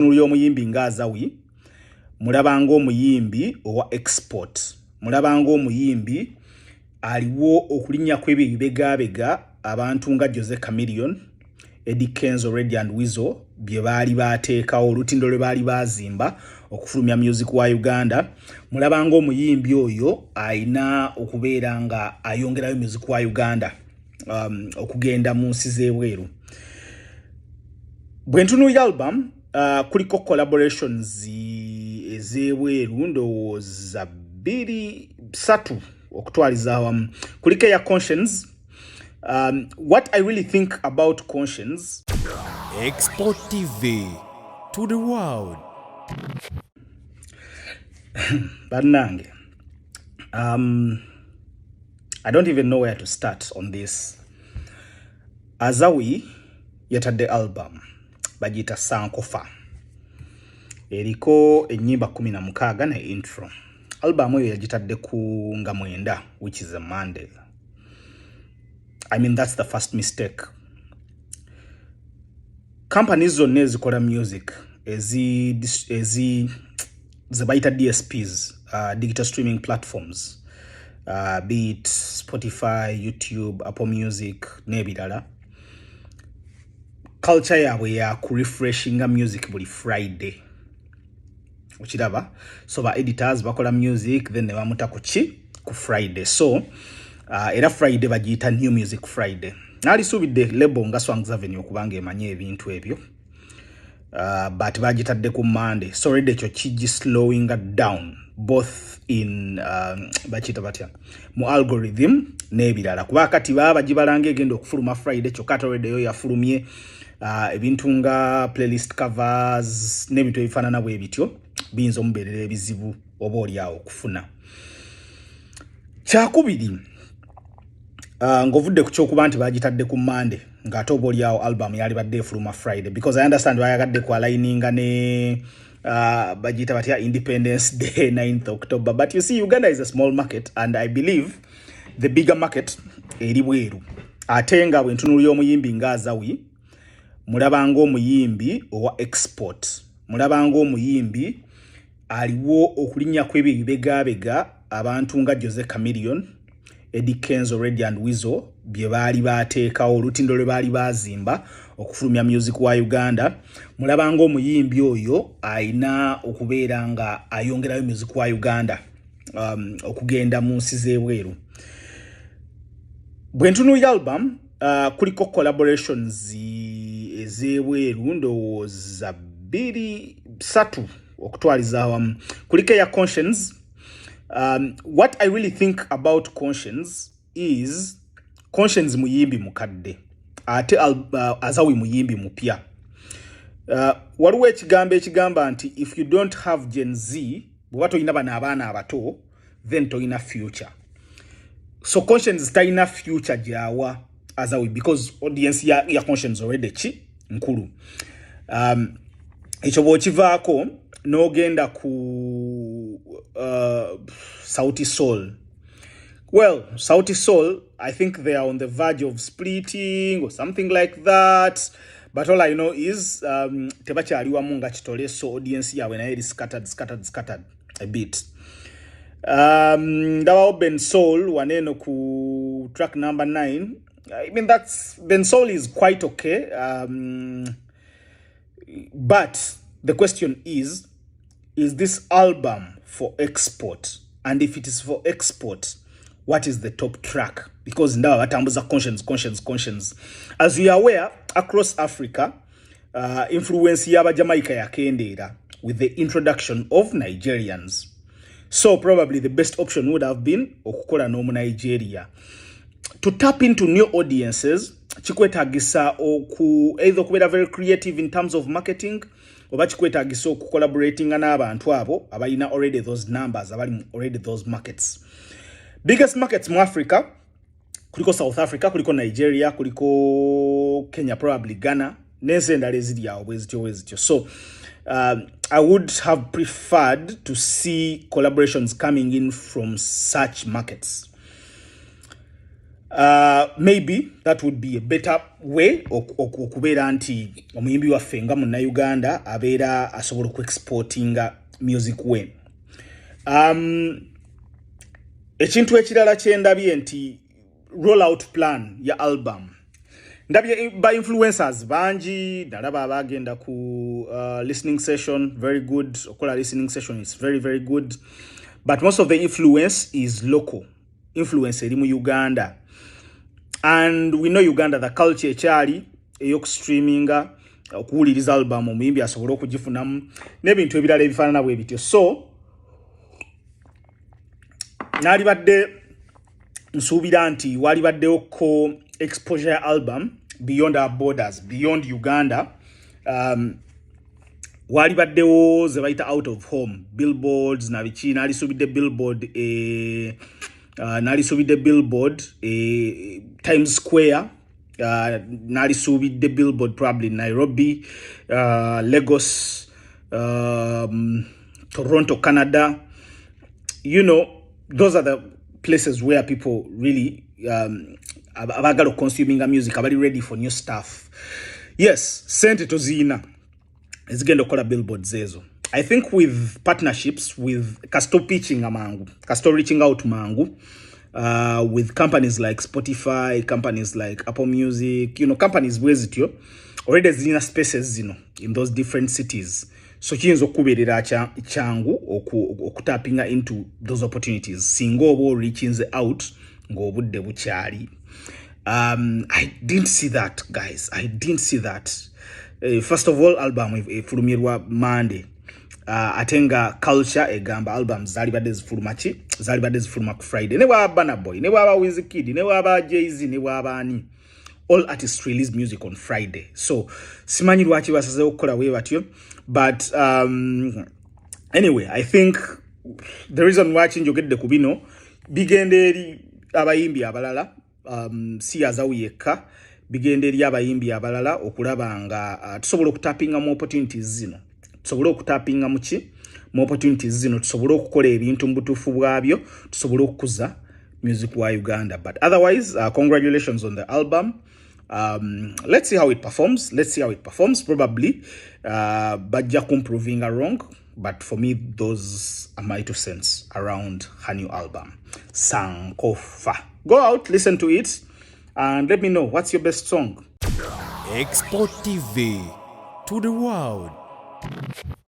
Nuli omuyimbi nga Azawi, mulabanga omuyimbi owa export, mulabanga omuyimbi aliwo okulinnya kw'ebyo ebibegabega abantu nga Jose Chameleon, Eddie Kenzo, Red and Weasel bye baali bateekawo olutindo lwe baali bazimba okufulumya music wa Uganda. Mulabanga omuyimbi oyo ayina okubeera nga ayongerayo music wa Uganda okugenda mu nsi z'ebweru. Bwe ntunuulira album kuliko collaborations ez'ebweru ndowooza 2-3 okutwaliza awamu. Kuliko eya Conscience. What I really think about Conscience. Export TV to the world. Bannange. I don't even know where to start on this. Azawi yatadde album bagita Sankofa. Eriko ennyimba 16 na intro. Album eyo yagitadde ku nga 9, which is a Monday. I mean, that's the first mistake. Companies zonna ezikola music zebayita DSPs, digital streaming platforms, be it Spotify, YouTube, Apple Music, n'ebirala. Culture yaabwe ya kurefreshinga music buli Friday. Ukiraba? So ba editors bakola music then ne bamuta ku Friday. So era Friday bagiyita New Music Friday. Nali subidde label nga Swangs Avenue okubanga emanye ebintu ebyo. But bagitadde ku Monday. So already ekyo kiji slowing down both in bachita batya mu algorithm n'ebirala. Kuba kati baba gibalanga egenda okufuluma Friday kyokka already yo yafulumye ebintu nga playlist covers n'ebintu ebifaanana bwe bityo biyinza omubeerera ebizibu oba oliawo okufuna. Kyakubiri ngovudde ku kyokuba nti bagitadde ku Monday ng'ate oba oliawo album yali badde efuluma Friday, because I understand bayagadde ku aligninga ne bagita batya Independence Day 9th October, but you see Uganda is a small market and I believe the bigger market eri bweru. Ate nga bwe ntunuulira omuyimbi nga Azawi, mulabanga omuyimbi owa export, mulabanga omuyimbi aliwo okulinnya kw'ebyo ebibegabega abantu nga Jose Chameleon, Eddie Kenzo, Red and Weasel bye baali bateekawo olutindo lwe baali bazimba okufulumya music wa Uganda. Mulabanga omuyimbi oyo ayina okubeera nga ayongerayo music wa Uganda okugenda mu nsi z'ebweru. Bwe ntunuulira album kuliko collaborations ez'ebweru ndowooza 2-3 okutwaliza awamu. Kuliko eya Conscience. What I really think about Conscience is Conscience muyimbi mukadde ate Azawi muyimbi mupya. Waliwo ekigambo ekigamba nti if you don't have Gen Z, bw'oba toyina bano abaana abato, then toyina future. So Conscience tayina future gyawa Azawi because audience ya Conscience already nkulu. Ekyo bw'okivaako n'ogenda ku Sauti Sol. Well, Sauti Sol, I think they are on the verge of splitting or something like that. But all I know is tebakyaliwamu nga kitole, so audience yaabwe nayo eri scattered a bit. Ndabawo Ben Soul waneno ku track number 9. I mean, Ben Soul is quite okay. But the question is this album for export? And if it is for export, what is the top track? Because now batambuza Conscience. As we are aware, across Africa, influence yaba Jamaica yakendeera with the introduction of Nigerians. So probably the best option would have been okukola n'omu Nigeria. To tap into new audiences, chikwetagisa either okubeera very creative in terms of marketing, oba chikwetagisa okucollaboratinga n'abantu abo abalina already those numbers, abali already those markets. Biggest markets mu Africa, kuliko South Africa, kuliko Nigeria, kuliko Kenya, probably Ghana, n'ensi endala eziri awo bwezityo. So I would have preferred to see collaborations coming in from such markets. maybe that would be a better way okubeera nti omuyimbi waffe nga munnayuganda abeera asobola okuexportinga music we. Ekintu ekirala kyendabye nti rollout plan ya album. Ndabye by influencers banji, nalaba abagenda ku listening session, very good. Okola listening session is very, very good. But most of the influence is local. Influence eri mu Uganda. And we know Uganda, the culture ekyali ey'oku streaminga, okuwuliriza album omuyimbi asobola okugifunamu n'ebintu ebirala ebifaanana bwe bityo. So nalibadde nsuubira nti walibaddewo ko exposure album beyond our borders, beyond Uganda. Walibaddewo ze bayita out of home billboards na biki, nalisuubidde billboard Times Square, nalisuubidde billboard probably Nairobi, Lagos, Toronto, Canada. You know, those are the places where people really abagala consuming music, abali ready for new stuff. Yes, sente tozina ezigenda okola billboards ezo. I think with partnerships with kasto pitching amangu, kasto reaching out mangu, with companies like Spotify, companies like Apple Music, you know, companies wezityo already zina spaces zino in those different cities. So kiyinza okubeerera kyangu okutapinga into those opportunities singa oba reaching out ng'obudde bukyali. I didn't see that, guys. I didn't see that. First of all, album efulumirwa Monday. Atenga culture egamba albums zalibadde zifuluma ku Friday. Ne bwaba Burna Boy, ne bwaba Wizkid, ne bwaba Jay-Z, ne bwaba ani. All artists release music on Friday. So simanyi lwaki basazeewo okukola bwe batyo. But anyway, I think the reason why njogedde ku bino bigenda eri abayimbi abalala, si Azawi yekka, bigenda eri abayimbi abalala okulaba nga tusobola okutapinga mu opportunities zino. Tusobola okutapinga mu opportunities zino, tusobola okukola ebintu mu butuufu bwabyo, tusobola okukuza music wa Uganda. But otherwise, congratulations on the album. Let's see how it performs. Probably bajja kumproving wrong, but for me those are my 2 cents around her new album Sankofa. Go out, listen to it, and let me know what's your best song. Export TV to the world.